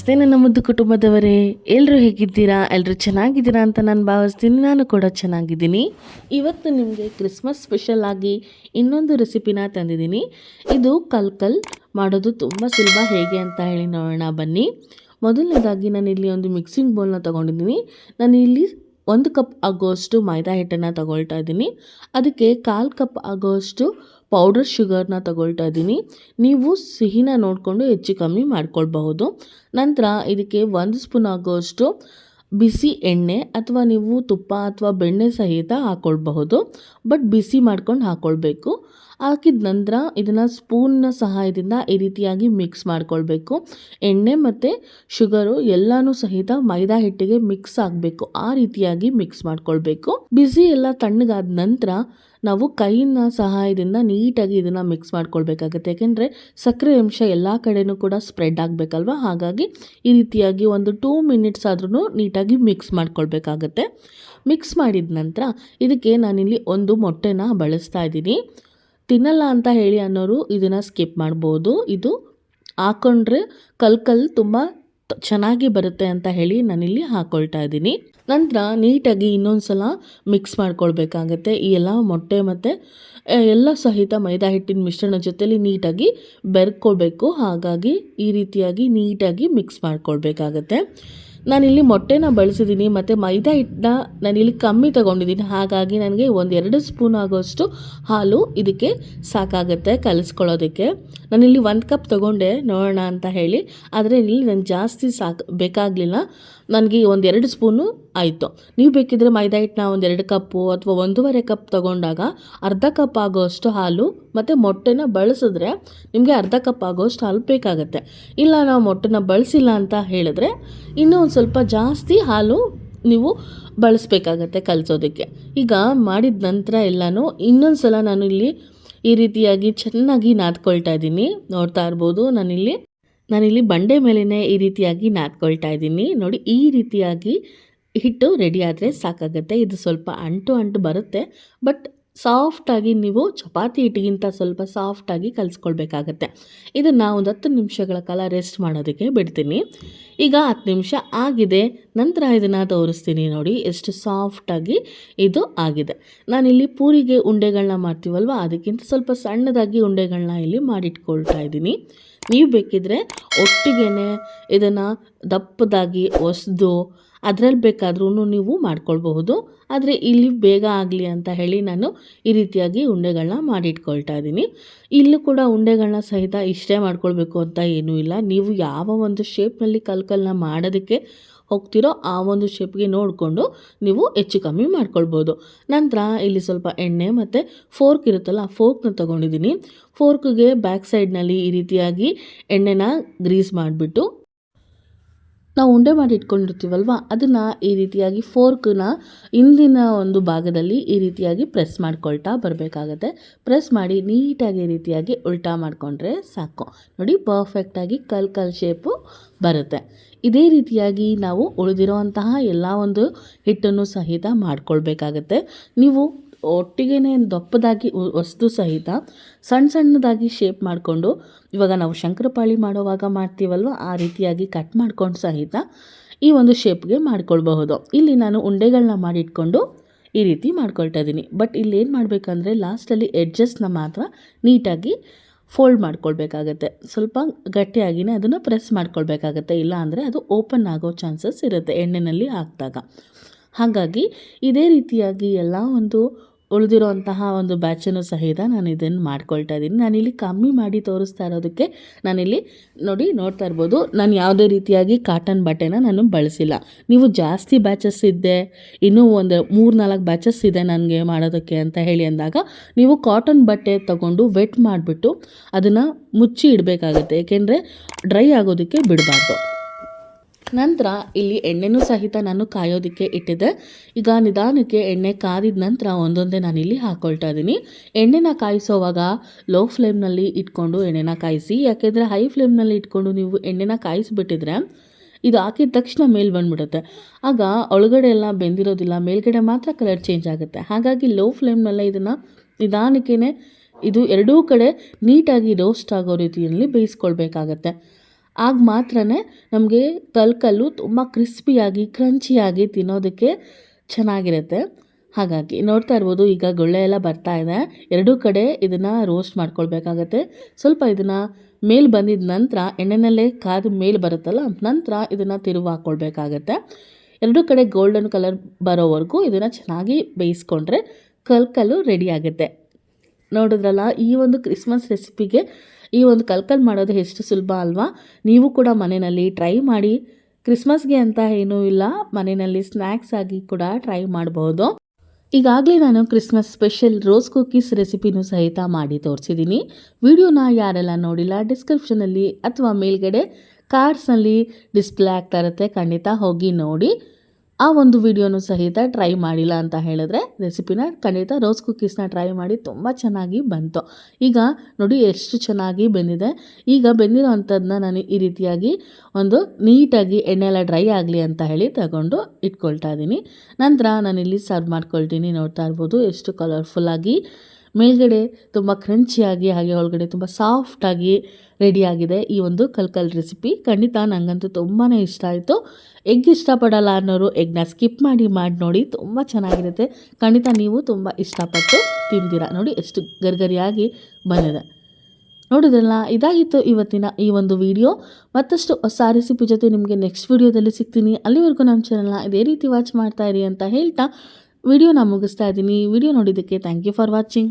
ನಮಸ್ತೆ ನನ್ನ ಮುದ್ದು ಕುಟುಂಬದವರೇ, ಎಲ್ಲರೂ ಹೇಗಿದ್ದೀರಾ? ಎಲ್ಲರೂ ಚೆನ್ನಾಗಿದ್ದೀರಾ ಅಂತ ನಾನು ಭಾವಿಸ್ತೀನಿ. ನಾನು ಕೂಡ ಚೆನ್ನಾಗಿದ್ದೀನಿ. ಇವತ್ತು ನಿಮಗೆ ಕ್ರಿಸ್ಮಸ್ ಸ್ಪೆಷಲ್ ಆಗಿ ಇನ್ನೊಂದು ರೆಸಿಪಿನ ತಂದಿದ್ದೀನಿ. ಇದು ಕಲ್ಕಲ್ ಮಾಡೋದು ತುಂಬ ಸುಲಭ. ಹೇಗೆ ಅಂತ ಹೇಳಿ ನೋಡೋಣ ಬನ್ನಿ. ಮೊದಲನೇದಾಗಿ ನಾನಿಲ್ಲಿ ಒಂದು ಮಿಕ್ಸಿಂಗ್ ಬೌಲ್ನ ತೊಗೊಂಡಿದ್ದೀನಿ. ನಾನಿಲ್ಲಿ 1 ಕಪ್ ಆಗೋಷ್ಟು ಮೈದಾ ಹಿಟ್ಟನ್ನು ತಗೊಳ್ತಾ ಇದ್ದೀನಿ. ಅದಕ್ಕೆ 1/4 ಕಪ್ ಆಗೋಷ್ಟು ಪೌಡರ್ ಶುಗರ್ನ ತಗೊಳ್ತಾ ಇದ್ದೀನಿ. ನೀವು ಸಿಹಿನ ನೋಡಿಕೊಂಡು ಹೆಚ್ಚು ಕಮ್ಮಿ ಮಾಡ್ಕೊಳ್ಬಹುದು. ನಂತರ ಇದಕ್ಕೆ 1 ಸ್ಪೂನ್ ಆಗೋಷ್ಟು ಬಿಸಿ ಎಣ್ಣೆ ಅಥವಾ ನೀವು ತುಪ್ಪ ಅಥವಾ ಬೆಣ್ಣೆ ಸಹಿತ ಹಾಕ್ಕೊಳ್ಬಹುದು. ಬಟ್ ಬಿಸಿ ಮಾಡ್ಕೊಂಡು ಹಾಕ್ಕೊಳ್ಬೇಕು. ಹಾಕಿದ ನಂತರ ಇದನ್ನು ಸ್ಪೂನ್ನ ಸಹಾಯದಿಂದ ಈ ರೀತಿಯಾಗಿ ಮಿಕ್ಸ್ ಮಾಡ್ಕೊಳ್ಬೇಕು. ಎಣ್ಣೆ ಮತ್ತು ಶುಗರು ಎಲ್ಲನೂ ಸಹಿತ ಮೈದಾ ಹಿಟ್ಟಿಗೆ ಮಿಕ್ಸ್ ಆಗಬೇಕು. ಆ ರೀತಿಯಾಗಿ ಮಿಕ್ಸ್ ಮಾಡ್ಕೊಳ್ಬೇಕು. ಬಿಸಿ ಎಲ್ಲ ತಣ್ಣಗಾದ ನಂತರ ನಾವು ಕೈನ ಸಹಾಯದಿಂದ ನೀಟಾಗಿ ಇದನ್ನು ಮಿಕ್ಸ್ ಮಾಡ್ಕೊಳ್ಬೇಕಾಗತ್ತೆ. ಯಾಕೆಂದರೆ ಸಕ್ಕರೆ ಅಂಶ ಎಲ್ಲ ಕಡೆಯೂ ಕೂಡ ಸ್ಪ್ರೆಡ್ ಆಗಬೇಕಲ್ವ. ಹಾಗಾಗಿ ಈ ರೀತಿಯಾಗಿ ಒಂದು 2 ಮಿನಿಟ್ಸ್ ಆದ್ರೂ ನೀಟಾಗಿ ಮಿಕ್ಸ್ ಮಾಡ್ಕೊಳ್ಬೇಕಾಗತ್ತೆ. ಮಿಕ್ಸ್ ಮಾಡಿದ ನಂತರ ಇದಕ್ಕೆ ನಾನಿಲ್ಲಿ ಒಂದು ಮೊಟ್ಟೆನ ಬಳಸ್ತಾ ಇದ್ದೀನಿ. ತಿನ್ನಲ್ಲ ಅಂತ ಹೇಳಿ ಅನ್ನೋರು ಇದನ್ನು ಸ್ಕಿಪ್ ಮಾಡ್ಬೋದು. ಇದು ಹಾಕ್ಕೊಂಡ್ರೆ ಕಲ್ಕಲ್ ತುಂಬ ಚೆನ್ನಾಗಿ ಬರುತ್ತೆ ಅಂತ ಹೇಳಿ ನಾನಿಲ್ಲಿ ಹಾಕ್ಕೊಳ್ತಾ ಇದ್ದೀನಿ. ನಂತರ ನೀಟಾಗಿ ಇನ್ನೊಂದು ಸಲ ಮಿಕ್ಸ್ ಮಾಡ್ಕೊಳ್ಬೇಕಾಗತ್ತೆ. ಈ ಎಲ್ಲ ಮೊಟ್ಟೆ ಮತ್ತು ಎಲ್ಲ ಸಹಿತ ಮೈದಾ ಹಿಟ್ಟಿನ ಮಿಶ್ರಣ ಜೊತೆಲಿ ನೀಟಾಗಿ ಬೆರ್ಕೊಳ್ಬೇಕು. ಹಾಗಾಗಿ ಈ ರೀತಿಯಾಗಿ ನೀಟಾಗಿ ಮಿಕ್ಸ್ ಮಾಡ್ಕೊಳ್ಬೇಕಾಗತ್ತೆ. ನಾನಿಲ್ಲಿ ಮೊಟ್ಟೆನ ಬಳಸಿದ್ದೀನಿ ಮತ್ತು ಮೈದಾ ಹಿಟ್ಟನ್ನ ನಾನಿಲ್ಲಿ ಕಮ್ಮಿ ತೊಗೊಂಡಿದ್ದೀನಿ. ಹಾಗಾಗಿ ನನಗೆ 1-2 ಸ್ಪೂನ್ ಆಗೋಷ್ಟು ಹಾಲು ಇದಕ್ಕೆ ಸಾಕಾಗುತ್ತೆ ಕಲಿಸ್ಕೊಳ್ಳೋದಕ್ಕೆ. ನಾನಿಲ್ಲಿ 1 ಕಪ್ ತೊಗೊಂಡೆ ನೋಡೋಣ ಅಂತ ಹೇಳಿ. ಆದರೆ ಇಲ್ಲಿ ನನಗೆ ಜಾಸ್ತಿ ಬೇಕಾಗಲಿಲ್ಲ. ನನಗೆ 1-2 ಸ್ಪೂನು ಆಯಿತು. ನೀವು ಬೇಕಿದ್ದರೆ ಮೈದಾ ಹಿಟ್ಟನ್ನ 1-2 ಕಪ್ಪು ಅಥವಾ 1.5 ಕಪ್ ತೊಗೊಂಡಾಗ ಅರ್ಧ ಕಪ್ ಆಗೋಷ್ಟು ಹಾಲು ಮತ್ತು ಮೊಟ್ಟೆನ ಬಳಸಿದ್ರೆ ನಿಮಗೆ ಅರ್ಧ ಕಪ್ ಆಗೋಷ್ಟು ಹಾಲು ಬೇಕಾಗುತ್ತೆ. ಇಲ್ಲ ನಾವು ಮೊಟ್ಟೆನ ಬಳಸಿಲ್ಲ ಅಂತ ಹೇಳಿದ್ರೆ ಇನ್ನೂ ಒಂದು ಸ್ವಲ್ಪ ಜಾಸ್ತಿ ಹಾಲು ನೀವು ಬಳಸಬೇಕಾಗತ್ತೆ ಕಲಿಸೋದಕ್ಕೆ. ಈಗ ಮಾಡಿದ ನಂತರ ಎಲ್ಲನೂ ಇನ್ನೊಂದು ಸಲ ನಾನು ಇಲ್ಲಿ ಈ ರೀತಿಯಾಗಿ ಚೆನ್ನಾಗಿ ನಾದ್ಕೊಳ್ತಾ ಇದ್ದೀನಿ. ನೋಡ್ತಾ ಇರ್ಬೋದು ನಾನಿಲ್ಲಿ ಬಂಡೆ ಮೇಲೇ ಈ ರೀತಿಯಾಗಿ ನಾದ್ಕೊಳ್ತಾ ಇದ್ದೀನಿ. ನೋಡಿ, ಈ ರೀತಿಯಾಗಿ ಹಿಟ್ಟು ರೆಡಿ ಆದರೆ ಸಾಕಾಗುತ್ತೆ. ಇದು ಸ್ವಲ್ಪ ಅಂಟು ಬರುತ್ತೆ. ಬಟ್ ಸಾಫ್ಟಾಗಿ ನೀವು ಚಪಾತಿ ಹಿಟ್ಟಿಗಿಂತ ಸ್ವಲ್ಪ ಸಾಫ್ಟಾಗಿ ಕಲಿಸ್ಕೊಳ್ಬೇಕಾಗತ್ತೆ. ಇದನ್ನು ಒಂದು 10 ನಿಮಿಷಗಳ ಕಾಲ ರೆಸ್ಟ್ ಮಾಡೋದಕ್ಕೆ ಬಿಡ್ತೀನಿ. ಈಗ 10 ನಿಮಿಷ ಆಗಿದೆ. ನಂತರ ಇದನ್ನು ತೋರಿಸ್ತೀನಿ. ನೋಡಿ ಎಷ್ಟು ಸಾಫ್ಟಾಗಿ ಇದು ಆಗಿದೆ. ನಾನಿಲ್ಲಿ ಪೂರಿಗೆ ಉಂಡೆಗಳನ್ನ ಮಾಡ್ತೀವಲ್ವ, ಅದಕ್ಕಿಂತ ಸ್ವಲ್ಪ ಸಣ್ಣದಾಗಿ ಉಂಡೆಗಳನ್ನ ಇಲ್ಲಿ ಮಾಡಿಟ್ಕೊಳ್ತಾ ಇದ್ದೀನಿ. ನೀವು ಬೇಕಿದ್ರೆ ಒಟ್ಟಿಗೆ ಇದನ್ನು ದಪ್ಪದಾಗಿ ಒಸೆದು ಅದರಲ್ಲಿ ಬೇಕಾದ್ರೂ ನೀವು ಮಾಡ್ಕೊಳ್ಬಹುದು. ಆದರೆ ಇಲ್ಲಿ ಬೇಗ ಆಗಲಿ ಅಂತ ಹೇಳಿ ನಾನು ಈ ರೀತಿಯಾಗಿ ಉಂಡೆಗಳನ್ನ ಮಾಡಿಟ್ಕೊಳ್ತಾ ಇದ್ದೀನಿ. ಇಲ್ಲೂ ಕೂಡ ಉಂಡೆಗಳನ್ನ ಸಹಿತ ಇಷ್ಟೇ ಮಾಡ್ಕೊಳ್ಬೇಕು ಅಂತ ಏನೂ ಇಲ್ಲ. ನೀವು ಯಾವ ಒಂದು ಶೇಪ್ನಲ್ಲಿ ಕಲ್ಕಲ್ನ ಮಾಡೋದಕ್ಕೆ ಹೋಗ್ತಿರೋ ಆ ಒಂದು ಶೇಪ್ಗೆ ನೋಡಿಕೊಂಡು ನೀವು ಹೆಚ್ಚು ಕಮ್ಮಿ ಮಾಡ್ಕೊಳ್ಬೋದು. ನಂತರ ಇಲ್ಲಿ ಸ್ವಲ್ಪ ಎಣ್ಣೆ ಮತ್ತು ಫೋರ್ಕ್ ಇರುತ್ತಲ್ಲ, ಆ ಫೋರ್ಕ್ನ ತೊಗೊಂಡಿದ್ದೀನಿ. ಫೋರ್ಕ್ಗೆ ಬ್ಯಾಕ್ ಸೈಡ್ನಲ್ಲಿ ಈ ರೀತಿಯಾಗಿ ಎಣ್ಣೆನ ಗ್ರೀಸ್ ಮಾಡಿಬಿಟ್ಟು ನಾವು ಉಂಡೆ ಮಾಡಿ ಇಟ್ಕೊಂಡಿರ್ತೀವಲ್ವ, ಅದನ್ನು ಈ ರೀತಿಯಾಗಿ ಫೋರ್ಕ್ನ ಹಿಂದಿನ ಒಂದು ಭಾಗದಲ್ಲಿ ಈ ರೀತಿಯಾಗಿ ಪ್ರೆಸ್ ಮಾಡ್ಕೊಳ್ತಾ ಬರಬೇಕಾಗತ್ತೆ. ಪ್ರೆಸ್ ಮಾಡಿ ನೀಟಾಗಿ ಈ ರೀತಿಯಾಗಿ ಉಲ್ಟಾ ಮಾಡಿಕೊಂಡ್ರೆ ಸಾಕು. ನೋಡಿ, ಪರ್ಫೆಕ್ಟಾಗಿ ಕಲ್ ಶೇಪು ಬರುತ್ತೆ. ಇದೇ ರೀತಿಯಾಗಿ ನಾವು ಉಳಿದಿರೋವಂತಹ ಎಲ್ಲ ಒಂದು ಹಿಟ್ಟನ್ನು ಸಹಿತ ಮಾಡ್ಕೊಳ್ಬೇಕಾಗತ್ತೆ. ನೀವು ಒಟ್ಟಿಗೆ ದಪ್ಪದಾಗಿ ಒಸೆದು ಸಹಿತ ಸಣ್ಣದಾಗಿ ಶೇಪ್ ಮಾಡಿಕೊಂಡು, ಇವಾಗ ನಾವು ಶಂಕರಪಾಳಿ ಮಾಡುವಾಗ ಮಾಡ್ತೀವಲ್ವ, ಆ ರೀತಿಯಾಗಿ ಕಟ್ ಮಾಡ್ಕೊಂಡು ಸಹಿತ ಈ ಒಂದು ಶೇಪ್ಗೆ ಮಾಡ್ಕೊಳ್ಬಹುದು. ಇಲ್ಲಿ ನಾನು ಉಂಡೆಗಳನ್ನ ಮಾಡಿಟ್ಕೊಂಡು ಈ ರೀತಿ ಮಾಡ್ಕೊಳ್ತಾ ಇದ್ದೀನಿ. ಬಟ್ ಇಲ್ಲಿ ಏನು ಮಾಡಬೇಕಂದ್ರೆ ಲಾಸ್ಟಲ್ಲಿ ಎಡ್ಜಸ್ನ ಮಾತ್ರ ನೀಟಾಗಿ ಫೋಲ್ಡ್ ಮಾಡ್ಕೊಳ್ಬೇಕಾಗತ್ತೆ. ಸ್ವಲ್ಪ ಗಟ್ಟಿಯಾಗಿಯೇ ಅದನ್ನು ಪ್ರೆಸ್ ಮಾಡ್ಕೊಳ್ಬೇಕಾಗತ್ತೆ. ಇಲ್ಲ ಅಂದರೆ ಅದು ಓಪನ್ ಆಗೋ ಚಾನ್ಸಸ್ ಇರುತ್ತೆ ಎಣ್ಣೆಯಲ್ಲಿ ಹಾಕಿದಾಗ. ಹಾಗಾಗಿ ಇದೇ ರೀತಿಯಾಗಿ ಎಲ್ಲ ಒಂದು ಉಳಿದಿರೋಂತಹ ಒಂದು ಬ್ಯಾಚನ್ನು ಸಹಿತ ನಾನು ಇದನ್ನು ಮಾಡ್ಕೊಳ್ತಾ ಇದ್ದೀನಿ. ನಾನಿಲ್ಲಿ ಕಮ್ಮಿ ಮಾಡಿ ತೋರಿಸ್ತಾ ಇರೋದಕ್ಕೆ ನಾನಿಲ್ಲಿ ನೋಡ್ತಾ ಇರ್ಬೋದು, ನಾನು ಯಾವುದೇ ರೀತಿಯಾಗಿ ಕಾಟನ್ ಬಟ್ಟೆನ ನಾನು ಬಳಸಿಲ್ಲ. ನೀವು ಜಾಸ್ತಿ ಬ್ಯಾಚಸ್ ಇದ್ದೆ, ಇನ್ನೂ ಒಂದು 3-4 ಬ್ಯಾಚಸ್ ಇದೆ ನನಗೆ ಮಾಡೋದಕ್ಕೆ ಅಂತ ಹೇಳಿ ಅಂದಾಗ ನೀವು ಕಾಟನ್ ಬಟ್ಟೆ ತಗೊಂಡು ವೆಟ್ ಮಾಡಿಬಿಟ್ಟು ಅದನ್ನು ಮುಚ್ಚಿ ಇಡಬೇಕಾಗುತ್ತೆ. ಏಕೆಂದರೆ ಡ್ರೈ ಆಗೋದಕ್ಕೆ ಬಿಡಬಾರ್ದು. ನಂತರ ಇಲ್ಲಿ ಎಣ್ಣೆನೂ ಸಹಿತ ನಾನು ಕಾಯೋದಕ್ಕೆ ಇಟ್ಟಿದ್ದೆ. ಈಗ ನಿಧಾನಕ್ಕೆ ಎಣ್ಣೆ ಕಾದಿದ ನಂತರ ಒಂದೊಂದೇ ನಾನಿಲ್ಲಿ ಹಾಕ್ಕೊಳ್ತಾ ಇದ್ದೀನಿ. ಎಣ್ಣೆನ ಕಾಯಿಸೋವಾಗ ಲೋ ಫ್ಲೇಮ್ನಲ್ಲಿ ಇಟ್ಕೊಂಡು ಎಣ್ಣೆನ ಕಾಯಿಸಿ. ಯಾಕೆಂದರೆ ಹೈ ಫ್ಲೇಮ್ನಲ್ಲಿ ಇಟ್ಕೊಂಡು ನೀವು ಎಣ್ಣೆನ ಕಾಯಿಸಿಬಿಟ್ಟಿದ್ರೆ ಇದು ಹಾಕಿದ ತಕ್ಷಣ ಮೇಲೆ ಬಂದುಬಿಡುತ್ತೆ. ಆಗ ಒಳಗಡೆ ಎಲ್ಲ ಬೆಂದಿರೋದಿಲ್ಲ, ಮೇಲ್ಗಡೆ ಮಾತ್ರ ಕಲರ್ ಚೇಂಜ್ ಆಗುತ್ತೆ. ಹಾಗಾಗಿ ಲೋ ಫ್ಲೇಮ್ನಲ್ಲೇ ಇದನ್ನು ನಿಧಾನಕ್ಕೇ ಇದು ಎರಡೂ ಕಡೆ ನೀಟಾಗಿ ರೋಸ್ಟ್ ಆಗೋ ರೀತಿಯಲ್ಲಿ ಬೇಯಿಸ್ಕೊಳ್ಬೇಕಾಗತ್ತೆ. ಆಗ ಮಾತ್ರ ನಮಗೆ ಕಲ್ಲು ತುಂಬ ಕ್ರಿಸ್ಪಿಯಾಗಿ ಕ್ರಂಚಿಯಾಗಿ ತಿನ್ನೋದಕ್ಕೆ ಚೆನ್ನಾಗಿರುತ್ತೆ. ಹಾಗಾಗಿ ನೋಡ್ತಾ ಇರ್ಬೋದು ಈಗ ಗುಳ್ಳೆ ಎಲ್ಲ ಬರ್ತಾ ಇದೆ. ಎರಡೂ ಕಡೆ ಇದನ್ನು ರೋಸ್ಟ್ ಮಾಡ್ಕೊಳ್ಬೇಕಾಗತ್ತೆ. ಸ್ವಲ್ಪ ಇದನ್ನು ಮೇಲೆ ಬಂದಿದ ನಂತರ ಎಣ್ಣೆನಲ್ಲೇ ಕಾದ ಮೇಲೆ ಬರುತ್ತಲ್ಲ, ನಂತರ ಇದನ್ನು ತಿರುವು ಹಾಕ್ಕೊಳ್ಬೇಕಾಗತ್ತೆ. ಎರಡೂ ಕಡೆ ಗೋಲ್ಡನ್ ಕಲರ್ ಬರೋವರೆಗೂ ಇದನ್ನು ಚೆನ್ನಾಗಿ ಬೇಯಿಸ್ಕೊಂಡ್ರೆ ಕಲ್ಲು ರೆಡಿ ಆಗುತ್ತೆ. ನೋಡಿದ್ರಲ್ಲ, ಈ ಒಂದು ಕ್ರಿಸ್ಮಸ್ ರೆಸಿಪಿಗೆ ಈ ಒಂದು ಕಲ್ಲು ಮಾಡೋದು ಎಷ್ಟು ಸುಲಭ ಅಲ್ವಾ? ನೀವು ಕೂಡ ಮನೆಯಲ್ಲಿ ಟ್ರೈ ಮಾಡಿ. ಕ್ರಿಸ್ಮಸ್ಗೆ ಅಂತ ಏನೂ ಇಲ್ಲ, ಮನೆಯಲ್ಲಿ ಸ್ನ್ಯಾಕ್ಸ್ ಆಗಿ ಕೂಡ ಟ್ರೈ ಮಾಡ್ಬೋದು. ಈಗಾಗಲೇ ನಾನು ಕ್ರಿಸ್ಮಸ್ ಸ್ಪೆಷಲ್ ರೋಸ್ ಕುಕ್ಕೀಸ್ ರೆಸಿಪಿನೂ ಸಹಿತ ಮಾಡಿ ತೋರಿಸಿದ್ದೀನಿ. ವಿಡಿಯೋನ ಯಾರೆಲ್ಲ ನೋಡಿಲ್ಲ, ಡಿಸ್ಕ್ರಿಪ್ಷನಲ್ಲಿ ಅಥವಾ ಮೇಲ್ಗಡೆ ಕಾರ್ಡ್ಸ್ನಲ್ಲಿ ಡಿಸ್ಪ್ಲೇ ಆಗ್ತಾ ಇರುತ್ತೆ, ಖಂಡಿತ ಹೋಗಿ ನೋಡಿ. ಆ ಒಂದು ವಿಡಿಯೋನೂ ಸಹಿತ ಟ್ರೈ ಮಾಡಿಲ್ಲ ಅಂತ ಹೇಳಿದ್ರೆ ರೆಸಿಪಿನ ಖಂಡಿತ ರೋಸ್ ಕುಕ್ಕೀಸ್ನ ಟ್ರೈ ಮಾಡಿ, ತುಂಬ ಚೆನ್ನಾಗಿ ಬಂತು. ಈಗ ನೋಡಿ ಎಷ್ಟು ಚೆನ್ನಾಗಿ ಬೆಂದಿದೆ. ಈಗ ಬೆಂದಿರೋ ಅಂಥದ್ದನ್ನ ನಾನು ಈ ರೀತಿಯಾಗಿ ಒಂದು ನೀಟಾಗಿ ಎಣ್ಣೆ ಎಲ್ಲ ಡ್ರೈ ಆಗಲಿ ಅಂತ ಹೇಳಿ ತಗೊಂಡು ಇಟ್ಕೊಳ್ತಾ ಇದ್ದೀನಿ. ನಂತರ ನಾನಿಲ್ಲಿ ಸರ್ವ್ ಮಾಡ್ಕೊಳ್ತೀನಿ. ನೋಡ್ತಾ ಇರ್ಬೋದು ಎಷ್ಟು ಕಲರ್ಫುಲ್ಲಾಗಿ, ಮೇಲ್ಗಡೆ ತುಂಬ ಕ್ರಂಚಿಯಾಗಿ, ಹಾಗೆ ಒಳಗಡೆ ತುಂಬ ಸಾಫ್ಟಾಗಿ ರೆಡಿಯಾಗಿದೆ ಈ ಒಂದು ಕಲ್ಲು ರೆಸಿಪಿ. ಖಂಡಿತ ನನಗಂತೂ ತುಂಬಾ ಇಷ್ಟ ಆಯಿತು. ಎಗ್ ಇಷ್ಟಪಡಲ್ಲ ಅನ್ನೋರು ಎಗ್ನ ಸ್ಕಿಪ್ ಮಾಡಿ ನೋಡಿ, ತುಂಬ ಚೆನ್ನಾಗಿರುತ್ತೆ. ಖಂಡಿತ ನೀವು ತುಂಬ ಇಷ್ಟಪಟ್ಟು ತಿಂತೀರಾ. ನೋಡಿ ಎಷ್ಟು ಗರಿಗರಿಯಾಗಿ ಬಂದಿದೆ. ನೋಡಿದ್ರಲ್ಲ, ಇದಾಗಿತ್ತು ಇವತ್ತಿನ ಈ ಒಂದು ವಿಡಿಯೋ. ಮತ್ತಷ್ಟು ಹೊಸ ರೆಸಿಪಿ ಜೊತೆ ನಿಮಗೆ ನೆಕ್ಸ್ಟ್ ವಿಡಿಯೋದಲ್ಲಿ ಸಿಗ್ತೀನಿ. ಅಲ್ಲಿವರೆಗೂ ನಮ್ಮ ಚಾನಲ್ನ ಇದೇ ರೀತಿ ವಾಚ್ ಮಾಡ್ತಾ ಇರಿ ಅಂತ ಹೇಳ್ತಾ ವಿಡಿಯೋನ ಮುಗಿಸ್ತಾ ಇದ್ದೀನಿ. ವಿಡಿಯೋ ನೋಡಿದ್ದಕ್ಕೆ ಥ್ಯಾಂಕ್ ಯು ಫಾರ್ ವಾಚಿಂಗ್.